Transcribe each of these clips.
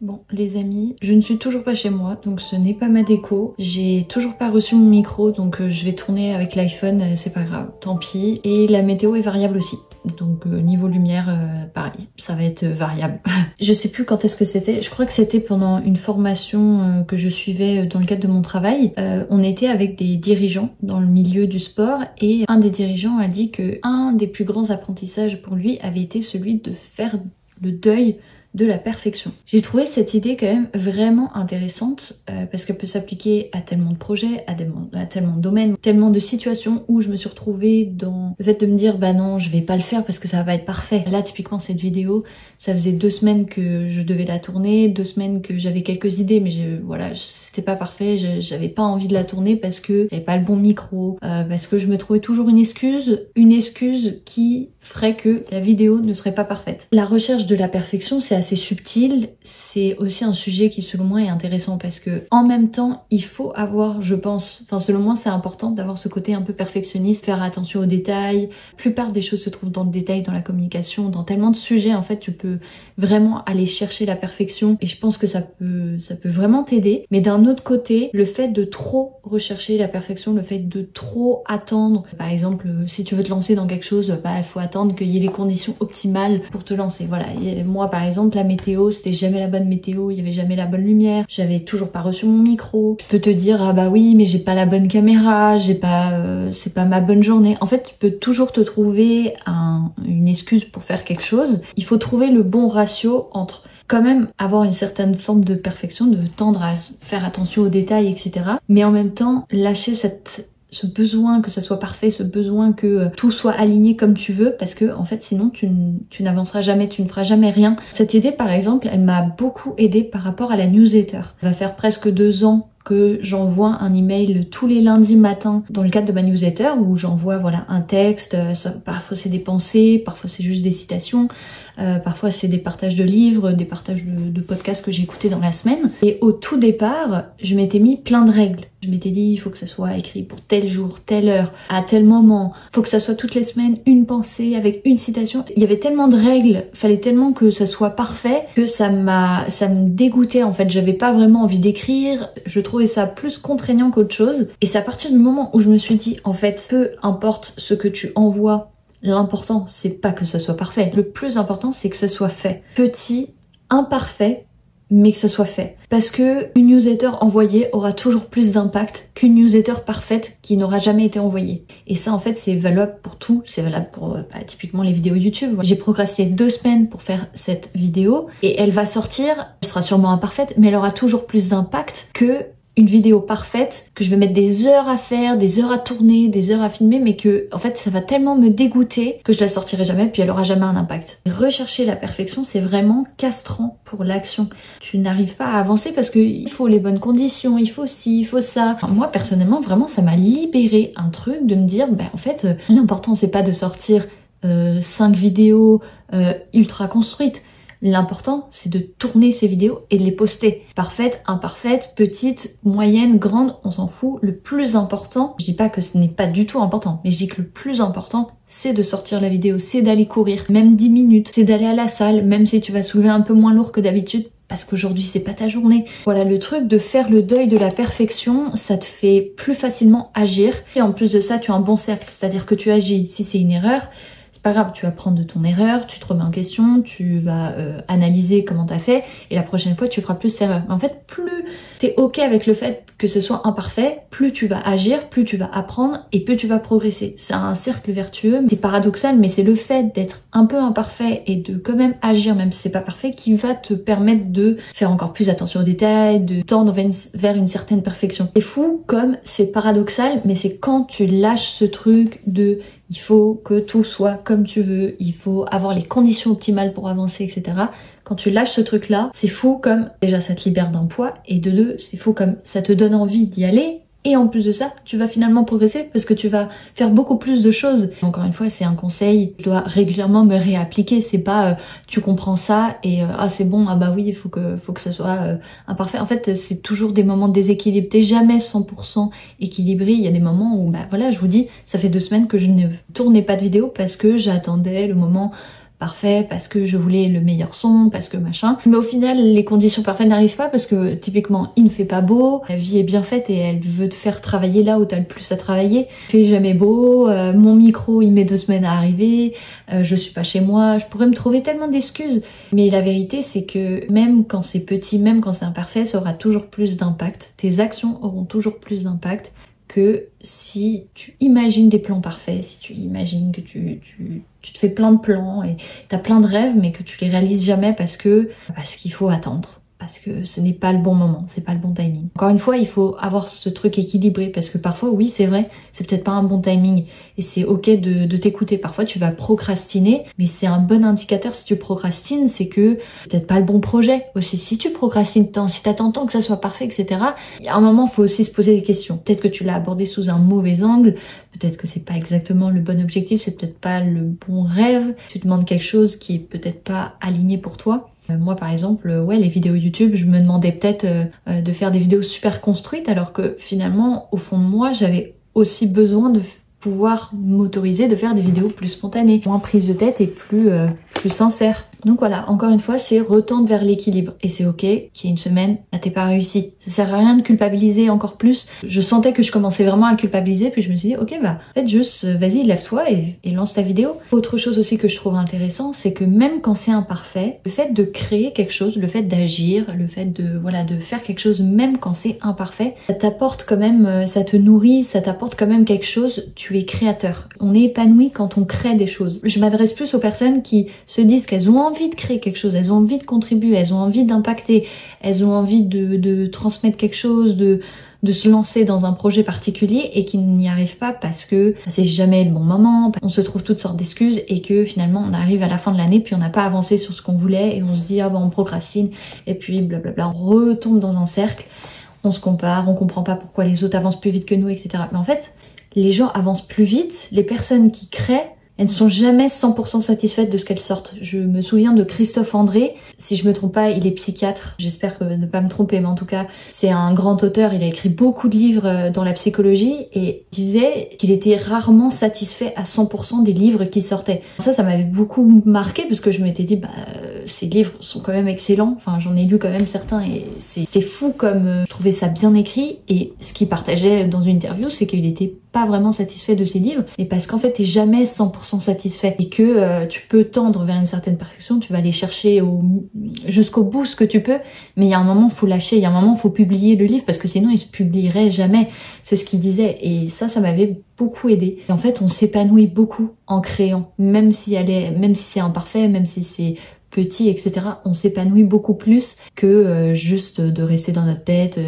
Bon les amis, je ne suis toujours pas chez moi, donc ce n'est pas ma déco. J'ai toujours pas reçu mon micro, donc je vais tourner avec l'iPhone, c'est pas grave, tant pis. Et la météo est variable aussi. Donc niveau lumière, pareil, ça va être variable. Je sais plus quand est-ce que c'était, je crois que c'était pendant une formation que je suivais dans le cadre de mon travail. On était avec des dirigeants dans le milieu du sport et un des dirigeants a dit que un des plus grands apprentissages pour lui avait été celui de faire le deuil de la perfection. J'ai trouvé cette idée quand même vraiment intéressante parce qu'elle peut s'appliquer à tellement de projets, à tellement de domaines, tellement de situations où je me suis retrouvée dans le fait de me dire bah non, je vais pas le faire parce que ça va pas être parfait. Là typiquement cette vidéo, ça faisait 2 semaines que je devais la tourner, 2 semaines que j'avais quelques idées mais voilà, c'était pas parfait, j'avais pas envie de la tourner parce que j'avais pas le bon micro, parce que je me trouvais toujours une excuse qui ferait que la vidéo ne serait pas parfaite. La recherche de la perfection, c'est assez subtil, c'est aussi un sujet qui selon moi est intéressant parce que en même temps, il faut avoir, je pense, enfin selon moi c'est important d'avoir ce côté un peu perfectionniste, faire attention aux détails. La plupart des choses se trouvent dans le détail, dans la communication, dans tellement de sujets en fait, tu peux vraiment aller chercher la perfection et je pense que ça peut vraiment t'aider. Mais d'un autre côté, le fait de trop rechercher la perfection, le fait de trop attendre, par exemple si tu veux te lancer dans quelque chose, bah il faut attendre qu'il y ait les conditions optimales pour te lancer. Voilà, et moi par exemple la météo, c'était jamais la bonne météo, il y avait jamais la bonne lumière, j'avais toujours pas reçu mon micro. Tu peux te dire ah bah oui mais j'ai pas la bonne caméra, j'ai pas c'est pas ma bonne journée. En fait tu peux toujours te trouver une excuse pour faire quelque chose. Il faut trouver le bon ratio entre quand même avoir une certaine forme de perfection, de tendre à faire attention aux détails, etc. Mais en même temps lâcher ce besoin que ça soit parfait, ce besoin que tout soit aligné comme tu veux, parce que en fait sinon tu n'avanceras jamais, tu ne feras jamais rien. Cette idée par exemple, elle m'a beaucoup aidée par rapport à la newsletter. Ça va faire presque 2 ans que j'envoie un email tous les lundis matins dans le cadre de ma newsletter où j'envoie voilà un texte, parfois c'est des pensées, parfois c'est juste des citations, parfois c'est des partages de livres, des partages de podcasts que j'ai écoutés dans la semaine. Et au tout départ, je m'étais mis plein de règles. Je m'étais dit il faut que ça soit écrit pour tel jour, telle heure, à tel moment, faut que ça soit toutes les semaines une pensée avec une citation. Il y avait tellement de règles, fallait tellement que ça soit parfait que ça me dégoûtait en fait, j'avais pas vraiment envie d'écrire, je trouvais ça plus contraignant qu'autre chose. Et c'est à partir du moment où je me suis dit en fait peu importe ce que tu envoies, l'important c'est pas que ça soit parfait, le plus important c'est que ça soit fait. Petit, imparfait, mais que ça soit fait. Parce que une newsletter envoyée aura toujours plus d'impact qu'une newsletter parfaite qui n'aura jamais été envoyée. Et ça en fait c'est valable pour tout, c'est valable pour typiquement les vidéos YouTube. J'ai procrastiné 2 semaines pour faire cette vidéo et elle va sortir, elle sera sûrement imparfaite, mais elle aura toujours plus d'impact que une vidéo parfaite que je vais mettre des heures à faire, des heures à tourner, des heures à filmer, mais que en fait ça va tellement me dégoûter que je la sortirai jamais puis elle aura jamais un impact. Rechercher la perfection c'est vraiment castrant pour l'action. Tu n'arrives pas à avancer parce que il faut les bonnes conditions, il faut ci, il faut ça. Enfin, moi personnellement vraiment ça m'a libéré un truc de me dire bah en fait l'important c'est pas de sortir 5 vidéos ultra construites. L'important, c'est de tourner ces vidéos et de les poster. Parfaite, imparfaite, petite, moyenne, grande, on s'en fout. Le plus important, je dis pas que ce n'est pas du tout important, mais je dis que le plus important, c'est de sortir la vidéo, c'est d'aller courir, même 10 minutes, c'est d'aller à la salle, même si tu vas soulever un peu moins lourd que d'habitude, parce qu'aujourd'hui c'est pas ta journée. Voilà, le truc de faire le deuil de la perfection, ça te fait plus facilement agir. Et en plus de ça, tu as un bon cercle, c'est-à-dire que tu agis si c'est une erreur, pas grave, tu vas prendre de ton erreur, tu te remets en question, tu vas analyser comment t'as fait et la prochaine fois tu feras plus d'erreurs. Mais en fait, plus t'es ok avec le fait que ce soit imparfait, plus tu vas agir, plus tu vas apprendre et plus tu vas progresser. C'est un cercle vertueux, c'est paradoxal, mais c'est le fait d'être un peu imparfait et de quand même agir même si c'est pas parfait qui va te permettre de faire encore plus attention aux détails, de tendre vers une certaine perfection. C'est fou comme c'est paradoxal, mais c'est quand tu lâches ce truc de il faut que tout soit comme tu veux, il faut avoir les conditions optimales pour avancer, etc. Quand tu lâches ce truc-là, c'est fou comme, déjà ça te libère d'un poids, et de deux, c'est fou comme ça te donne envie d'y aller, et en plus de ça, tu vas finalement progresser parce que tu vas faire beaucoup plus de choses. Encore une fois, c'est un conseil, je dois régulièrement me réappliquer, c'est pas tu comprends ça et ah c'est bon, ah bah oui, il faut que ça soit imparfait. En fait, c'est toujours des moments de déséquilibre, t'es jamais 100% équilibré, il y a des moments où bah voilà, je vous dis, ça fait 2 semaines que je ne tournais pas de vidéo parce que j'attendais le moment parfait, parce que je voulais le meilleur son, parce que machin. Mais au final, les conditions parfaites n'arrivent pas parce que typiquement, il ne fait pas beau, la vie est bien faite et elle veut te faire travailler là où t'as le plus à travailler. Il fait jamais beau, mon micro il met 2 semaines à arriver, je suis pas chez moi, je pourrais me trouver tellement d'excuses. Mais la vérité c'est que même quand c'est petit, même quand c'est imparfait, ça aura toujours plus d'impact. Tes actions auront toujours plus d'impact que si tu imagines des plans parfaits, si tu imagines que tu te fais plein de plans et t'as plein de rêves mais que tu les réalises jamais parce qu'il faut attendre. Parce que ce n'est pas le bon moment, c'est pas le bon timing. Encore une fois, il faut avoir ce truc équilibré parce que parfois, oui, c'est vrai, c'est peut-être pas un bon timing et c'est ok de t'écouter. Parfois, tu vas procrastiner, mais c'est un bon indicateur si tu procrastines, c'est que c'est peut-être pas le bon projet aussi. Si tu procrastines tant, si t'attends tant que ça soit parfait, etc., il y a un moment, il faut aussi se poser des questions. Peut-être que tu l'as abordé sous un mauvais angle, peut-être que c'est pas exactement le bon objectif, c'est peut-être pas le bon rêve. Tu te demandes quelque chose qui est peut-être pas aligné pour toi. Moi par exemple, ouais, les vidéos YouTube, je me demandais peut-être de faire des vidéos super construites alors que finalement, au fond de moi, j'avais aussi besoin de pouvoir m'autoriser de faire des vidéos plus spontanées, moins prises de tête et plus sincères. Donc voilà, encore une fois, c'est retendre vers l'équilibre. Et c'est ok qu'il y ait une semaine, là t'es pas réussi. Ça sert à rien de culpabiliser encore plus. Je sentais que je commençais vraiment à culpabiliser, puis je me suis dit, ok, bah, en fait, juste, vas-y, lève-toi et lance ta vidéo. Autre chose aussi que je trouve intéressant, c'est que même quand c'est imparfait, le fait de créer quelque chose, le fait d'agir, le fait de, voilà, de faire quelque chose, même quand c'est imparfait, ça t'apporte quand même, ça te nourrit, ça t'apporte quand même quelque chose, tu es créateur. On est épanoui quand on crée des choses. Je m'adresse plus aux personnes qui se disent qu'elles ont envie de créer quelque chose, elles ont envie de contribuer, elles ont envie d'impacter, elles ont envie de transmettre quelque chose, de se lancer dans un projet particulier et qui n'y arrivent pas parce que c'est jamais le bon moment, on se trouve toutes sortes d'excuses et que finalement on arrive à la fin de l'année puis on n'a pas avancé sur ce qu'on voulait et on se dit ah bah on procrastine et puis blablabla, on retombe dans un cercle, on se compare, on comprend pas pourquoi les autres avancent plus vite que nous, etc. Mais en fait, les gens avancent plus vite, les personnes qui créent, elles ne sont jamais 100% satisfaites de ce qu'elles sortent. Je me souviens de Christophe André, si je me trompe pas, il est psychiatre, j'espère ne pas me tromper, mais en tout cas, c'est un grand auteur, il a écrit beaucoup de livres dans la psychologie et disait qu'il était rarement satisfait à 100% des livres qui sortaient. Ça m'avait beaucoup marqué parce que je m'étais dit, bah, ces livres sont quand même excellents, enfin j'en ai lu quand même certains et c'est fou comme je trouvais ça bien écrit et ce qu'il partageait dans une interview, c'est qu'il était pas vraiment satisfait de ses livres, mais parce qu'en fait t'es jamais 100% satisfait et que tu peux tendre vers une certaine perfection, tu vas aller chercher jusqu'au bout ce que tu peux, mais il y a un moment faut lâcher, il y a un moment faut publier le livre parce que sinon il se publierait jamais, c'est ce qu'il disait et ça m'avait beaucoup aidé. Et en fait on s'épanouit beaucoup en créant, même si c'est imparfait, même si c'est petit, etc. On s'épanouit beaucoup plus que juste de rester dans notre tête,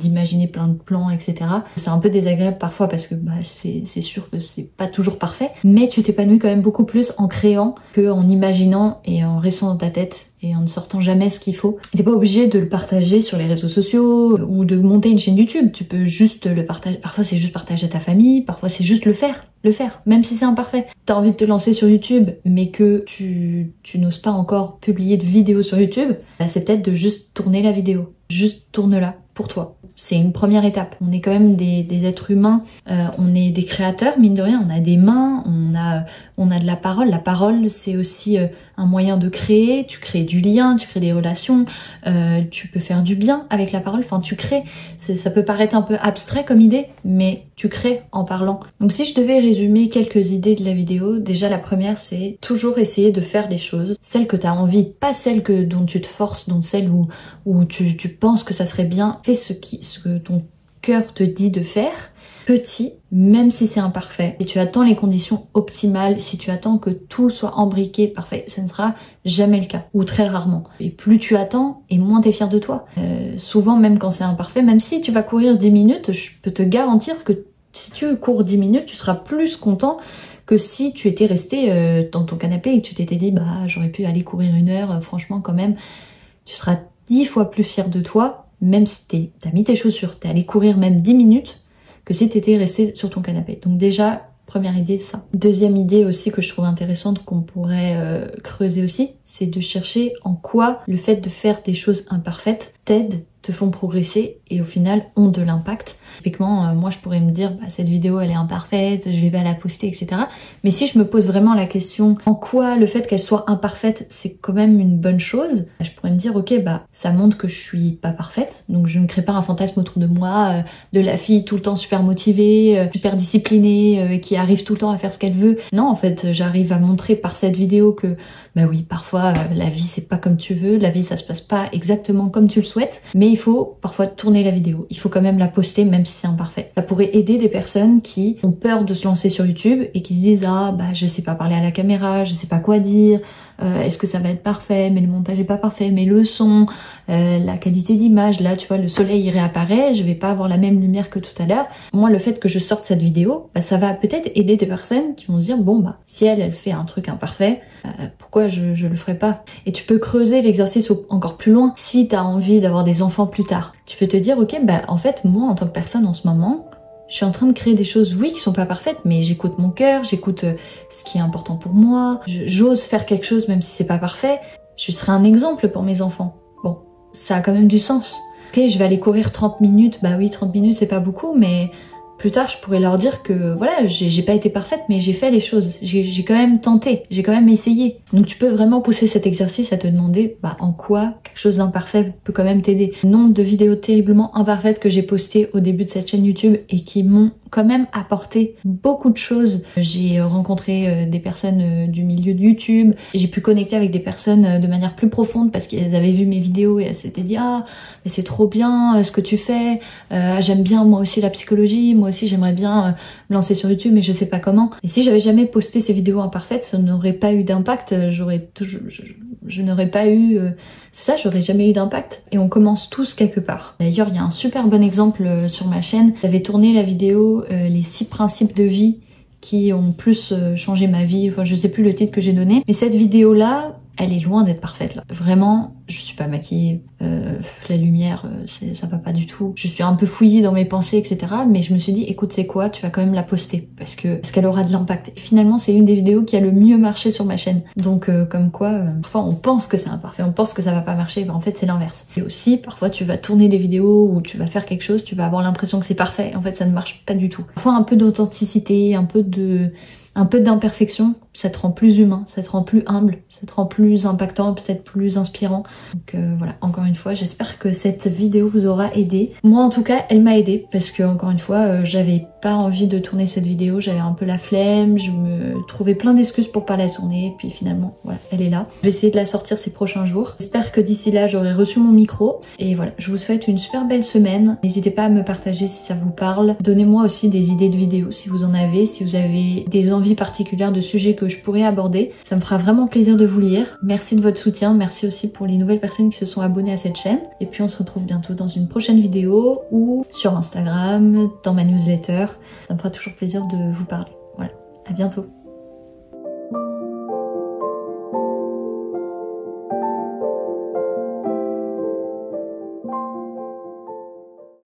d'imaginer plein de plans, etc. C'est un peu désagréable parfois parce que bah, c'est sûr que c'est pas toujours parfait, mais tu t'épanouis quand même beaucoup plus en créant que en imaginant et en restant dans ta tête et en ne sortant jamais ce qu'il faut. T'es pas obligé de le partager sur les réseaux sociaux ou de monter une chaîne YouTube. Tu peux juste le partager. Parfois c'est juste partager à ta famille, parfois c'est juste le faire, même si c'est imparfait. T'as envie de te lancer sur YouTube, mais que tu n'oses pas encore publier de vidéo sur YouTube, bah, c'est peut-être de juste tourner la vidéo. Juste tourne-la pour toi. C'est une première étape. On est quand même des êtres humains, on est des créateurs, mine de rien, on a des mains, on a de la parole. La parole, c'est aussi un moyen de créer, tu crées du lien, tu crées des relations, tu peux faire du bien avec la parole, enfin tu crées. Ça peut paraître un peu abstrait comme idée, mais tu crées en parlant. Donc si je devais résumer quelques idées de la vidéo, déjà la première c'est toujours essayer de faire les choses, celles que tu as envie, pas celles dont tu te forces, dont celles où tu penses que ça serait bien. Fais ce que ton cœur te dit de faire, petit, même si c'est imparfait. Si tu attends les conditions optimales, si tu attends que tout soit embriqué, parfait, ça ne sera jamais le cas, ou très rarement. Et plus tu attends, et moins t'es fier de toi. Souvent, même quand c'est imparfait, même si tu vas courir 10 minutes, je peux te garantir que si tu cours 10 minutes, tu seras plus content que si tu étais resté dans ton canapé et que tu t'étais dit, bah j'aurais pu aller courir 1 heure, franchement quand même, tu seras 10 fois plus fier de toi, même si t'as mis tes chaussures, t'es allé courir même 10 minutes, que si t'étais resté sur ton canapé. Donc déjà, première idée, ça. Deuxième idée aussi que je trouve intéressante, qu'on pourrait creuser aussi, c'est de chercher en quoi le fait de faire des choses imparfaites t'aide te font progresser et au final ont de l'impact. Typiquement, moi je pourrais me dire bah, cette vidéo elle est imparfaite, je vais pas la poster, etc. Mais si je me pose vraiment la question en quoi le fait qu'elle soit imparfaite c'est quand même une bonne chose, je pourrais me dire ok bah ça montre que je suis pas parfaite, donc je ne crée pas un fantasme autour de moi de la fille tout le temps super motivée, super disciplinée, qui arrive tout le temps à faire ce qu'elle veut. Non en fait j'arrive à montrer par cette vidéo que bah oui parfois la vie c'est pas comme tu veux, la vie ça se passe pas exactement comme tu le souhaites, mais il faut parfois tourner la vidéo, il faut quand même la poster même si c'est imparfait. Ça pourrait aider des personnes qui ont peur de se lancer sur YouTube et qui se disent ah bah je sais pas parler à la caméra, je sais pas quoi dire, est-ce que ça va être parfait, mais le montage est pas parfait, mais le son, la qualité d'image, là tu vois le soleil il réapparaît, je vais pas avoir la même lumière que tout à l'heure. Moi le fait que je sorte cette vidéo, bah, ça va peut-être aider des personnes qui vont se dire bon bah si elle fait un truc imparfait, pourquoi je le ferai pas. Et tu peux creuser l'exercice encore plus loin. Si t'as envie d'avoir des enfants plus tard, tu peux te dire ok bah en fait moi en tant que personne en ce moment je suis en train de créer des choses oui qui sont pas parfaites, mais j'écoute mon cœur, j'écoute ce qui est important pour moi, j'ose faire quelque chose même si c'est pas parfait, je serai un exemple pour mes enfants. Bon, ça a quand même du sens. Ok, je vais aller courir 30 minutes, bah oui 30 minutes c'est pas beaucoup, mais plus tard je pourrais leur dire que voilà j'ai pas été parfaite mais j'ai fait les choses, j'ai quand même tenté, j'ai quand même essayé. Donc tu peux vraiment pousser cet exercice à te demander bah en quoi quelque chose d'imparfait peut quand même t'aider. Le nombre de vidéos terriblement imparfaites que j'ai postées au début de cette chaîne YouTube et qui m'ont quand même apporté beaucoup de choses. J'ai rencontré des personnes du milieu de YouTube, j'ai pu connecter avec des personnes de manière plus profonde parce qu'elles avaient vu mes vidéos et elles s'étaient dit ah mais c'est trop bien ce que tu fais, j'aime bien moi aussi la psychologie, moi aussi j'aimerais bien me lancer sur YouTube mais je sais pas comment. Et si j'avais jamais posté ces vidéos imparfaites, ça n'aurait pas eu d'impact, je n'aurais pas eu c'est ça, j'aurais jamais eu d'impact. Et on commence tous quelque part. D'ailleurs il y a un super bon exemple sur ma chaîne, j'avais tourné la vidéo les 6 principes de vie qui ont plus changé ma vie, enfin je sais plus le titre que j'ai donné, mais cette vidéo là elle est loin d'être parfaite là. Vraiment, je suis pas maquillée, la lumière, ça va pas du tout. Je suis un peu fouillée dans mes pensées, etc. Mais je me suis dit, écoute, c'est quoi, tu vas quand même la poster parce qu'elle aura de l'impact. Et finalement, c'est une des vidéos qui a le mieux marché sur ma chaîne. Donc, comme quoi, parfois on pense que c'est imparfait, on pense que ça va pas marcher, mais en fait c'est l'inverse. Et aussi, parfois tu vas tourner des vidéos où tu vas faire quelque chose, tu vas avoir l'impression que c'est parfait. En fait, ça ne marche pas du tout. Parfois, un peu d'authenticité, un peu d'imperfection, ça te rend plus humain, ça te rend plus humble, ça te rend plus impactant, peut-être plus inspirant. Donc voilà, encore une fois, j'espère que cette vidéo vous aura aidé. Moi en tout cas, elle m'a aidé parce que encore une fois, j'avais pas envie de tourner cette vidéo, j'avais un peu la flemme, je me trouvais plein d'excuses pour pas la tourner, et puis finalement, voilà, elle est là. Je vais essayer de la sortir ces prochains jours. J'espère que d'ici là, j'aurai reçu mon micro. Et voilà, je vous souhaite une super belle semaine. N'hésitez pas à me partager si ça vous parle. Donnez-moi aussi des idées de vidéos si vous en avez, si vous avez des envies particulières de sujets que je pourrais aborder. Ça me fera vraiment plaisir de vous lire. Merci de votre soutien, merci aussi pour les nouvelles personnes qui se sont abonnées à cette chaîne. Et puis on se retrouve bientôt dans une prochaine vidéo ou sur Instagram, dans ma newsletter. Ça me fera toujours plaisir de vous parler. Voilà, à bientôt.